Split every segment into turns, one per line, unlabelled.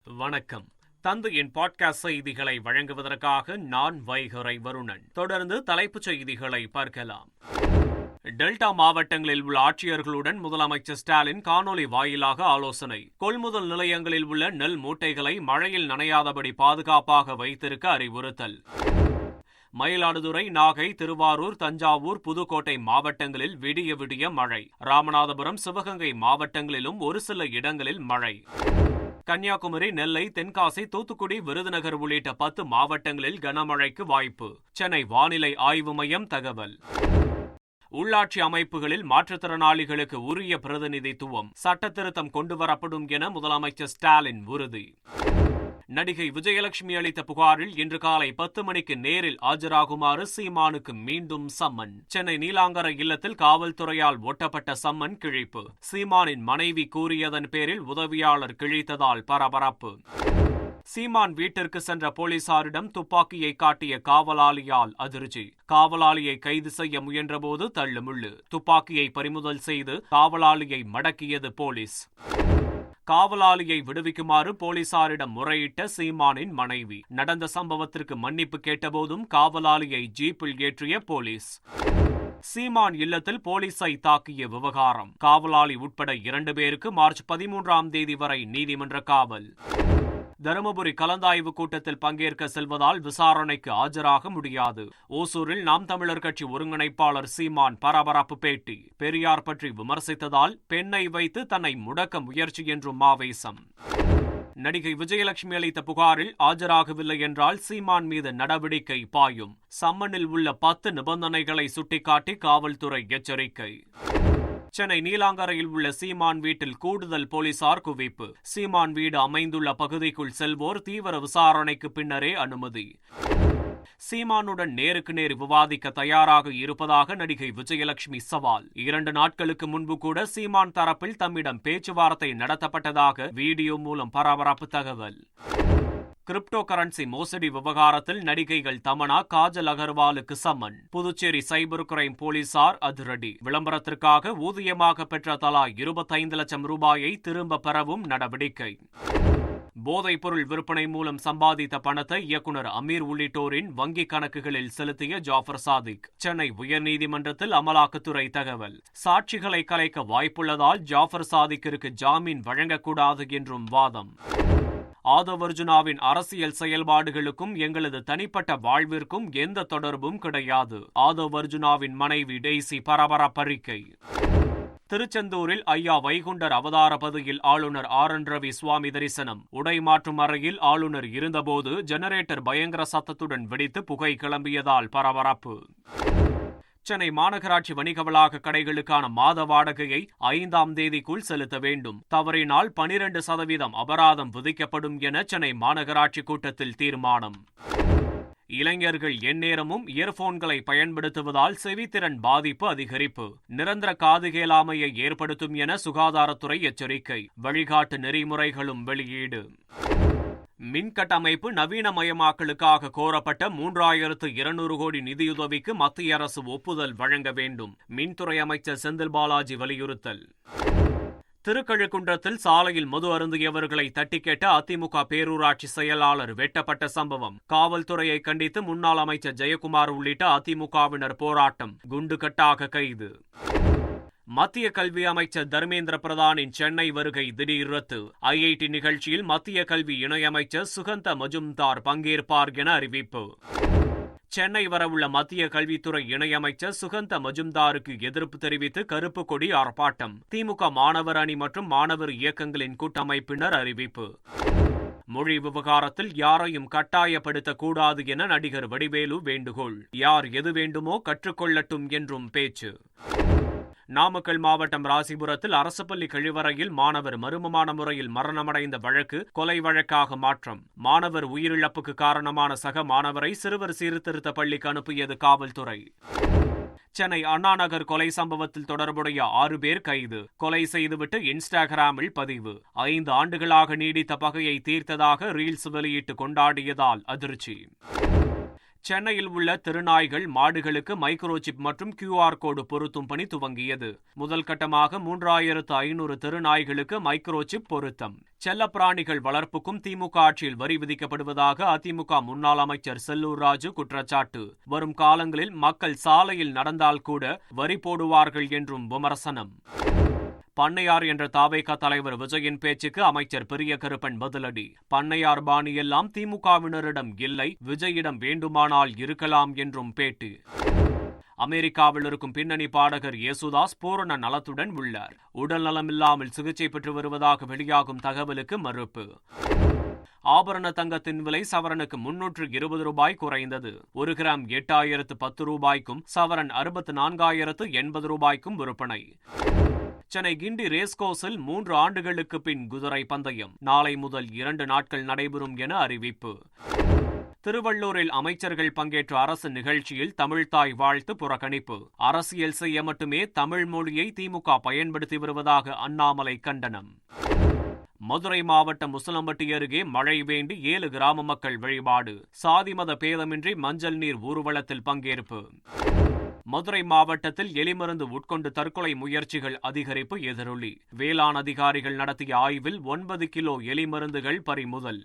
வணக்கம். தந்தையின் பாட்காஸ்ட் செய்திகளை வழங்குவதற்காக நான் வைகரை வருணன். தொடர்ந்து தலைப்புச் செய்திகளை பார்க்கலாம். டெல்டா மாவட்டங்களில் உள்ள ஆட்சியர்களுடன் முதலமைச்சர் ஸ்டாலின் காணொலி வாயிலாக ஆலோசனை. கொள்முதல் நிலையங்களில் உள்ள நெல் மூட்டைகளை மழையில் நனையாதபடி பாதுகாப்பாக வைத்திருக்க அறிவுறுத்தல். மயிலாடுதுறை, நாகை, திருவாரூர், தஞ்சாவூர், புதுக்கோட்டை மாவட்டங்களில் விடிய விடிய மழை. ராமநாதபுரம், சிவகங்கை மாவட்டங்களிலும் ஒரு சில இடங்களில் மழை. கன்னியாகுமரி, நெல்லை, தென்காசி, தூத்துக்குடி, விருதுநகர் உள்ளிட்ட 10 மாவட்டங்களில் கனமழைக்கு வாய்ப்பு. சென்னை வானிலை ஆய்வு மையம் தகவல். உள்ளாட்சி அமைப்புகளில் மாற்றுத்திறனாளிகளுக்கு உரிய பிரதிநிதித்துவம், சட்ட திருத்தம் கொண்டுவரப்படும் என முதலமைச்சர் ஸ்டாலின் உறுதி. நடிகை விஜயலட்சுமி அளித்த புகாரில் இன்று காலை 10 மணிக்கு நேரில் ஆஜராகுமாறு சீமானுக்கு மீண்டும் சம்மன். சென்னை நீலாங்கரை இல்லத்தில் காவல்துறையால் ஒட்டப்பட்ட சம்மன் கிழிப்பு. சீமானின் மனைவி கூறியதன் பேரில் உதவியாளர் கிழித்ததால் பரபரப்பு. சீமான் வீட்டிற்கு சென்ற போலீசாரிடம் துப்பாக்கியை காட்டிய காவலாளியால் அதிர்ச்சி. காவலாளியை கைது செய்ய முயன்றபோது தள்ளுமுள்ளு. துப்பாக்கியை பறிமுதல் செய்து காவலாளியை மடக்கியது போலீஸ். காவலாளியை விடுவிக்குமாறு போலீசாரிடம் முறையிட்ட சீமானின் மனைவி. நடந்த சம்பவத்திற்கு மன்னிப்பு கேட்டபோதும் காவலாளியை ஜீப்பில் ஏற்றிய போலீஸ். சீமான் இல்லத்தில் போலீஸை தாக்கிய விவகாரம். காவலாளி உட்பட 2 பேருக்கு மார்ச் 13ஆம் தேதி வரை நீதிமன்ற காவல். தருமபுரி கலந்தாய்வு கூட்டத்தில் பங்கேற்க செல்வதால் விசாரணைக்கு ஆஜராக முடியாது. ஓசூரில் நாம் தமிழர் கட்சி ஒருங்கிணைப்பாளர் சீமான் பரபரப்பு பேட்டி. பெரியார் பற்றி விமர்சித்ததால் பெண்ணை வைத்து தன்னை முடக்க முயற்சி என்றும் ஆவேசம். நடிகை விஜயலட்சுமி அளித்த புகாரில் ஆஜராகவில்லை என்றால் சீமான் மீது நடவடிக்கை பாயும். சம்மனில் உள்ள 10 நிபந்தனைகளை சுட்டிக்காட்டி காவல்துறை எச்சரிக்கை. சென்னை நீலாங்கரையில் உள்ள சீமான் வீட்டில் கூடுதல் போலீசார் குவிப்பு. சீமான் வீடு அமைந்துள்ள பகுதிக்குள் செல்வோர் தீவிர விசாரணைக்கு பின்னரே அனுமதி. சீமானுடன் நேருக்கு நேர் விவாதிக்க தயாராக இருப்பதாக நடிகை விஜயலட்சுமி சவால். 2 நாட்களுக்கு முன்பு கூட சீமான் தரப்பில் தம்மிடம் பேச்சுவார்த்தை நடத்தப்பட்டதாக வீடியோ மூலம் பரபரப்பு தகவல். கிரிப்டோ கரன்சி மோசடி விவகாரத்தில் நடிகைகள் தமனா, காஜல் அகர்வாலுக்கு சம்மன். புதுச்சேரி சைபர் கிரைம் போலீசார் அதிரடி. விளம்பரத்திற்காக ஊதியமாக பெற்ற தலா 25 லட்சம் ரூபாயை திரும்ப பெறவும் நடவடிக்கை. போதைப் பொருள் விற்பனை மூலம் சம்பாதித்த பணத்தை இயக்குநர் அமீர் உள்ளிட்டோரின் வங்கிக் கணக்குகளில் செலுத்திய ஜாஃபர் சாதிக். சென்னை உயர்நீதிமன்றத்தில் அமலாக்கத்துறை தகவல். சாட்சிகளை கலைக்க வாய்ப்புள்ளதால் ஜாஃபர் சாதிக்கிற்கு ஜாமீன் வழங்கக்கூடாது என்றும் வாதம். ஆதவ் அர்ஜுனாவின் அரசியல் செயல்பாடுகளுக்கும் எங்களது தனிப்பட்ட வாழ்விற்கும் எந்த தொடர்பும் கிடையாது. ஆதவ் அர்ஜுனாவின் மனைவி டெய்சி பரபரப்பறிக்கை. திருச்செந்தூரில் ஐயா வைகுண்டர் அவதார பதியில் ஆளுநர் RN ரவி சுவாமி தரிசனம். உடை மாற்றும் அறையில் ஆளுநர் இருந்தபோது ஜெனரேட்டர் பயங்கர சத்தத்துடன் வெடித்து புகை கிளம்பியதால் பரபரப்பு. சென்னை மாநகராட்சி வணிக வளாக கடைகளுக்கான மாத வாடகையை 5ஆம் தேதிக்குள் செலுத்த வேண்டும். தவறினால் 12% அபராதம் விதிக்கப்படும் என சென்னை மாநகராட்சி கூட்டத்தில் தீர்மானம். இளைஞர்கள் எந்நேரமும் இயர்போன்களை பயன்படுத்துவதால் செவித்திறன் பாதிப்பு அதிகரிப்பு. நிரந்தர காது கேளாமையை ஏற்படுத்தும் என சுகாதாரத்துறை எச்சரிக்கை. வழிகாட்டு நெறிமுறைகளும் வெளியீடு. மின்கட்டமைப்பு நவீனமயமாக்கலுக்காக கோரப்பட்ட 3200 கோடி நிதியுதவிக்கு மத்திய அரசு ஒப்புதல் வழங்க வேண்டும். மின்துறை அமைச்சர் செந்தில் பாலாஜி வலியுறுத்தல். திருக்கழுக்குன்றத்தில் சாலையில் மது அருந்தியவர்களை தட்டி கேட்ட அதிமுக பேரூராட்சி செயலாளர் வெட்டப்பட்ட சம்பவம். காவல்துறையை கண்டித்து முன்னாள் அமைச்சர் ஜெயக்குமார் உள்ளிட்ட அதிமுகவினர் போராட்டம். குண்டுகட்டாக கைது. மத்திய கல்வி அமைச்சர் தர்மேந்திர பிரதானின் சென்னை வருகை திடீர் ரத்து. IIT நிகழ்ச்சியில் மத்திய கல்வி இணையமைச்சர் சுகந்த மஜும்தார் பங்கேற்பார் என அறிவிப்பு. சென்னை வரவுள்ள மத்திய கல்வித்துறை இணையமைச்சர் சுகந்த மஜும்தாருக்கு எதிர்ப்பு தெரிவித்து கருப்பு கொடி ஆர்ப்பாட்டம். திமுக மாணவர் அணி மற்றும் மாணவர் இயக்கங்களின் கூட்டமைப்பினர் அறிவிப்பு. மொழி விவகாரத்தில் யாரையும் கட்டாயப்படுத்தக்கூடாது என நடிகர் வடிவேலு வேண்டுகோள். யார் எது வேண்டுமோ கற்றுக்கொள்ளட்டும் என்றும் பேச்சு. நாமக்கல் மாவட்டம் ராசிபுரத்தில் அரசு பள்ளி கழிவறையில் மாணவர் மர்மமான முறையில் மரணமடைந்த வழக்கு கொலை வழக்காக மாற்றம். மாணவர் உயிரிழப்புக்கு காரணமான சக மாணவரை சிறுவர் சீர்திருத்த பள்ளிக்கு அனுப்பியது காவல்துறை. சென்னை அண்ணா நகர் கொலை சம்பவத்தில் தொடர்புடைய 6 பேர் கைது. கொலை செய்துவிட்டு இன்ஸ்டாகிராமில் பதிவு. 5 ஆண்டுகளாக நீடித்த பகையை தீர்த்ததாக ரீல்ஸ் வெளியிட்டு கொண்டாடியதால் அதிர்ச்சி. சென்னையில் உள்ள திருநாய்கள் மாடுகளுக்கு மைக்ரோசிப் மற்றும் QR கோடு பொருத்தும் பணி துவங்கியது. முதல் கட்டமாக 3500 திருநாய்களுக்கு மைக்ரோசிப் பொருத்தம். செல்லப்பிராணிகள் வளர்ப்புக்கும் திமுக ஆட்சியில் வரி விதிக்கப்படுவதாக அதிமுக முன்னாள் அமைச்சர் செல்லூர் ராஜு குற்றச்சாட்டு. வரும் காலங்களில் மக்கள் சாலையில் நடந்தால் கூட வரி போடுவார்கள் என்றும் விமர்சனம். பண்ணையார் என்ற தாவேகா தலைவர் விஜயின் பேச்சுக்கு அமைச்சர் பெரிய கருப்பன் பதிலடி. பண்ணையார் பாணியெல்லாம் திமுகவினரிடம் இல்லை, விஜயிடம் வேண்டுமானால் இருக்கலாம் என்றும் பேட்டி. அமெரிக்காவில் இருக்கும் பின்னணி பாடகர் யேசுதாஸ் பூரண நலத்துடன் உள்ளார். உடல் நலமில்லாமல் சிகிச்சை பெற்று வருவதாக வெளியாகும் தகவலுக்கு மறுப்பு. ஆபரண தங்கத்தின் விலை சவரனுக்கு 320 ரூபாய் குறைந்தது. 1 கிராம் 8010 ரூபாய்க்கும் சவரன் 64,080 ரூபாய்க்கும் விற்பனை. சென்னை கிண்டி ரேஸ்கோர்ஸில் 3 ஆண்டுகளுக்கு பின் குதிரை பந்தயம் நாளை முதல் 2 நாட்கள் நடைபெறும் என அறிவிப்பு. திருவள்ளூரில் அமைச்சர்கள் பங்கேற்ற அரசு நிகழ்ச்சியில் தமிழ்தாய் வாழ்த்து புறக்கணிப்பு. அரசியல் செய்ய மட்டுமே தமிழ் மொழியை திமுக பயன்படுத்தி வருவதாக அண்ணாமலை கண்டனம். மதுரை மாவட்டம் உசிலம்பட்டி அருகே மழை வேண்டி 7 கிராம மக்கள் வழிபாடு. சாதி மத பேதமின்றி மஞ்சள் நீர் ஊர்வலத்தில் பங்கேற்பு. மதுரை மாவட்டத்தில் எலிமருந்து உட்கொண்டு தற்கொலை முயற்சிகள் அதிகரிப்பு எதிரொலி. வேளாண் அதிகாரிகள் நடத்திய ஆய்வில் 9 கிலோ எலிமருந்துகள் பறிமுதல்.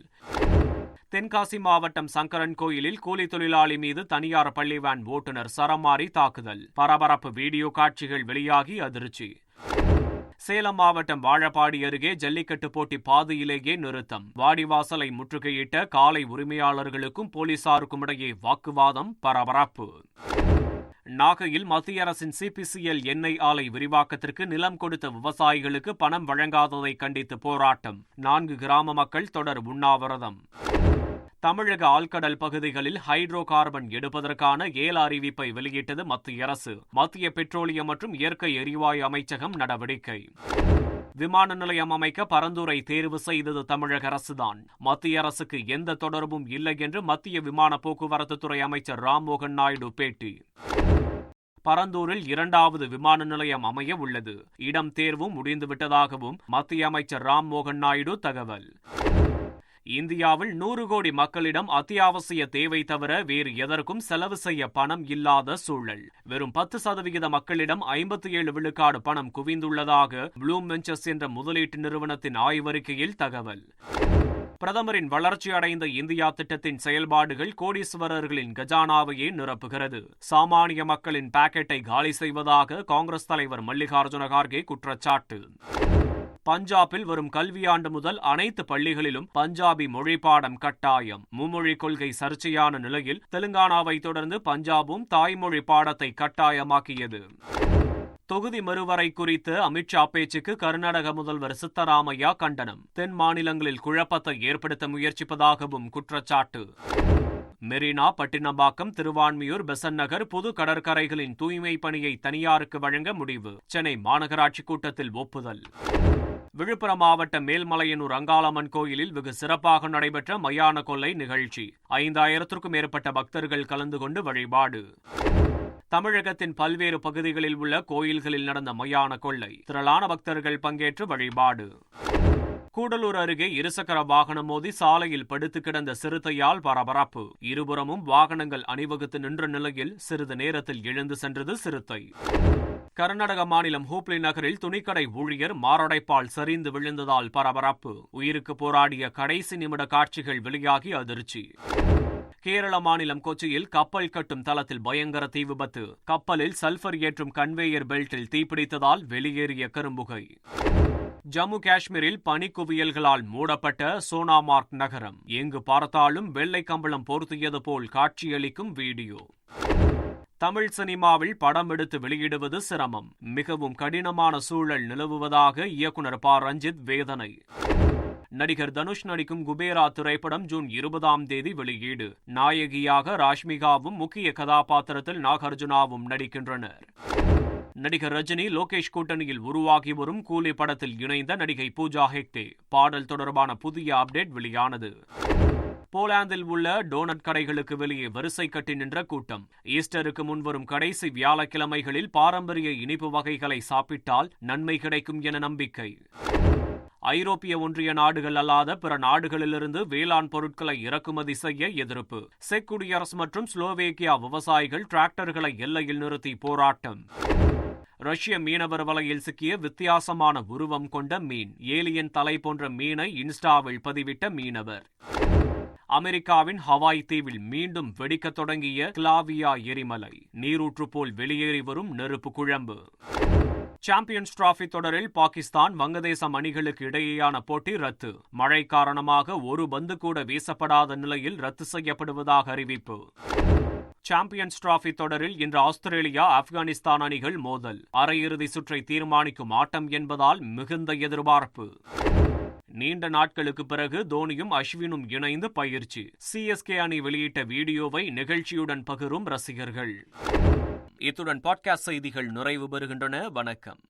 தென்காசி மாவட்டம் சங்கரன் கோயிலில் கூலி தொழிலாளி மீது தனியார் பள்ளி வேன் ஓட்டுநர் சரமாரி தாக்குதல். பரபரப்பு வீடியோ காட்சிகள் வெளியாகி அதிர்ச்சி. சேலம் மாவட்டம் வாழப்பாடி அருகே ஜல்லிக்கட்டு போட்டி பாதியிலேயே நிறுத்தம். வாடிவாசலை முற்றுகையிட்ட காளை உரிமையாளர்களுக்கும் போலீசாருக்கும் இடையே வாக்குவாதம், பரபரப்பு. நாகையில் மத்திய அரசின் CPCL எண்ணெய் ஆலை விரிவாக்கத்திற்கு நிலம் கொடுத்த விவசாயிகளுக்கு பணம் வழங்காததை கண்டித்து போராட்டம். 4 கிராம மக்கள் தொடர் உண்ணாவிரதம். தமிழக ஆழ்கடல் பகுதிகளில் ஹைட்ரோ கார்பன் எடுப்பதற்கான ஏல அறிவிப்பை வெளியிட்டது மத்திய அரசு. மத்திய பெட்ரோலியம் மற்றும் இயற்கை எரிவாயு அமைச்சகம் நடவடிக்கை. விமான நிலையம் அமைக்க பரந்தூரை தேர்வு செய்தது தமிழக அரசுதான். மத்திய அரசுக்கு எந்த தொடர்பும் இல்லை என்று மத்திய விமான போக்குவரத்து துறை அமைச்சர் ராம்மோகன் நாயுடு பேட்டி. பரந்தூரில் 2வது விமான நிலையம் அமைய உள்ளது. இடம் தேர்வும் முடிந்துவிட்டதாகவும் மத்திய அமைச்சர் ராம்மோகன் நாயுடு தகவல். இந்தியாவில் 100 கோடி மக்களிடம் அத்தியாவசிய தேவை தவிர வேறு எதற்கும் செலவு செய்ய பணம் இல்லாத சூழல். வெறும் 10% மக்களிடம் 57 விழுக்காடு பணம் குவிந்துள்ளதாக ப்ளூம் வெஞ்சர்ஸ் என்ற முதலீட்டு நிறுவனத்தின் ஆய்வறிக்கையில் தகவல். பிரதமரின் வளர்ச்சி அடைந்த இந்தியா திட்டத்தின் செயல்பாடுகள் கோடீஸ்வரர்களின் கஜானாவையே நிரப்புகிறது. சாமானிய மக்களின் பாக்கெட்டை காலி செய்வதாக காங்கிரஸ் தலைவர் மல்லிகார்ஜுன கார்கே குற்றச்சாட்டு. பஞ்சாபில் வரும் கல்வியாண்டு முதல் அனைத்து பள்ளிகளிலும் பஞ்சாபி மொழி பாடம் கட்டாயம். மும்மொழி கொள்கை சர்ச்சையான நிலையில் தெலுங்கானாவை தொடர்ந்து பஞ்சாபும் தாய்மொழி பாடத்தை கட்டாயமாக்கியது. தொகுதி மறுவரை குறித்து அமித்ஷா பேச்சுக்கு கர்நாடக முதல்வர் சித்தராமையா கண்டனம். தென் மாநிலங்களில் குழப்பத்தை ஏற்படுத்த முயற்சிப்பதாகவும் குற்றச்சாட்டு. மெரினா, பட்டினப்பாக்கம், திருவான்மியூர், பெசன்ட் நகர் பொது கடற்கரைகளின் தூய்மை பணியை தனியாருக்கு வழங்க முடிவு. சென்னை மாநகராட்சி கூட்டத்தில் ஒப்புதல். விழுப்புரம் மாவட்டம் மேல்மலையனூர் அங்காளம்மன் கோயிலில் வெகு சிறப்பாக நடைபெற்ற மயான கொள்ளை நிகழ்ச்சி. 5000த்திற்கும் மேற்பட்ட பக்தர்கள் கலந்து கொண்டு வழிபாடு. தமிழகத்தின் பல்வேறு பகுதிகளில் உள்ள கோயில்களில் நடந்த மயான கொள்ளை. திரளான பக்தர்கள் பங்கேற்று வழிபாடு. கூடலூர் அருகே இருசக்கர வாகனம் மோதி சாலையில் படுத்து கிடந்த சிறுத்தையால் பரபரப்பு. இருபுறமும் வாகனங்கள் அணிவகுத்து நின்ற நிலையில் சிறிது நேரத்தில் எழுந்து சென்றது சிறுத்தை. கர்நாடக மாநிலம் ஹூப்ளி நகரில் துணிக்கடை ஊழியர் மாரடைப்பால் சரிந்து விழுந்ததால் பரபரப்பு. உயிருக்கு போராடிய கடைசி நிமிட காட்சிகள் வெளியாகி அதிர்ச்சி. கேரள மாநிலம் கொச்சியில் கப்பல் கட்டும் தளத்தில் பயங்கர தீ விபத்து. கப்பலில் சல்பர் ஏற்றும் கன்வேயர் பெல்ட்டில் தீப்பிடித்ததால் வெளியேறிய கரும்புகை. ஜம்மு காஷ்மீரில் பனிக்குவியல்களால் மூடப்பட்ட சோனாமார்க் நகரம். எங்கு பார்த்தாலும் வெள்ளை கம்பளம் போர்த்தியது போல் காட்சியளிக்கும் வீடியோ. தமிழ் சினிமாவில் படம் எடுத்து வெளியிடுவது சிரமம். மிகவும் கடினமான சூழல் நிலவுவதாக இயக்குனர் ப. ரஞ்சித் வேதனை. நடிகர் தனுஷ் நடிக்கும் குபேரா திரைப்படம் ஜூன் 20ஆம் தேதி வெளியீடு. நாயகியாக ராஷ்மிகாவும் முக்கிய கதாபாத்திரத்தில் நாகார்ஜுனாவும் நடிக்கின்றனர். நடிகர் ரஜினி லோகேஷ் கூட்டணியில் உருவாகி வரும் கூலி படத்தில் இணைந்த நடிகை பூஜா ஹெக்டே. பாடல் தொடர்பான புதிய அப்டேட் வெளியானது. போலாந்தில் உள்ள டோனட் கடைகளுக்கு வெளியே வரிசை கட்டி நின்ற கூட்டம். ஈஸ்டருக்கு முன்வரும் கடைசி வியாழக்கிழமைகளில் பாரம்பரிய இனிப்பு வகைகளை சாப்பிட்டால் நன்மை கிடைக்கும் என நம்பிக்கை. ஐரோப்பிய ஒன்றிய நாடுகள் அல்லாத பிற நாடுகளிலிருந்து வேளாண் பொருட்களை இறக்குமதி செய்ய எதிர்ப்பு. செக் குடியரசு மற்றும் ஸ்லோவேக்கியா விவசாயிகள் டிராக்டர்களை எல்லையில் நிறுத்தி போராட்டம். ரஷ்ய மீனவர் வலையில் சிக்கிய வித்தியாசமான உருவம் கொண்ட மீன். ஏலியன் தலை போன்ற மீனை இன்ஸ்டாவில் பதிவிட்ட மீனவர். அமெரிக்காவின் ஹவாய் தீவில் மீண்டும் வெடிக்கத் தொடங்கிய கிளாவியா எரிமலை. நீரூற்று போல் வெளியேறி வரும் நெருப்பு குழம்பு. சாம்பியன்ஸ் டிராபி தொடரில் பாகிஸ்தான் வங்கதேசம் அணிகளுக்கு இடையேயான போட்டி ரத்து. மழை காரணமாக ஒரு பந்து கூட வீசப்படாத நிலையில் ரத்து செய்யப்படுவதாக அறிவிப்பு. சாம்பியன்ஸ் டிராபி தொடரில் இன்று ஆஸ்திரேலியா ஆப்கானிஸ்தான் அணிகள் மோதல். அரையிறுதி சுற்றை தீர்மானிக்கும் ஆட்டம் என்பதால் மிகுந்த எதிர்பார்ப்பு. நீண்ட நாட்களுக்கு பிறகு தோனியும் அஸ்வினும் இணைந்து பயிற்சி. சிஎஸ்கே அணி வெளியிட்ட வீடியோவை நிகழ்ச்சியுடன் பகிரும் ரசிகர்கள். இத்துடன் பாட்காஸ்ட் செய்திகள் நிறைவு பெறுகின்றன. வணக்கம்.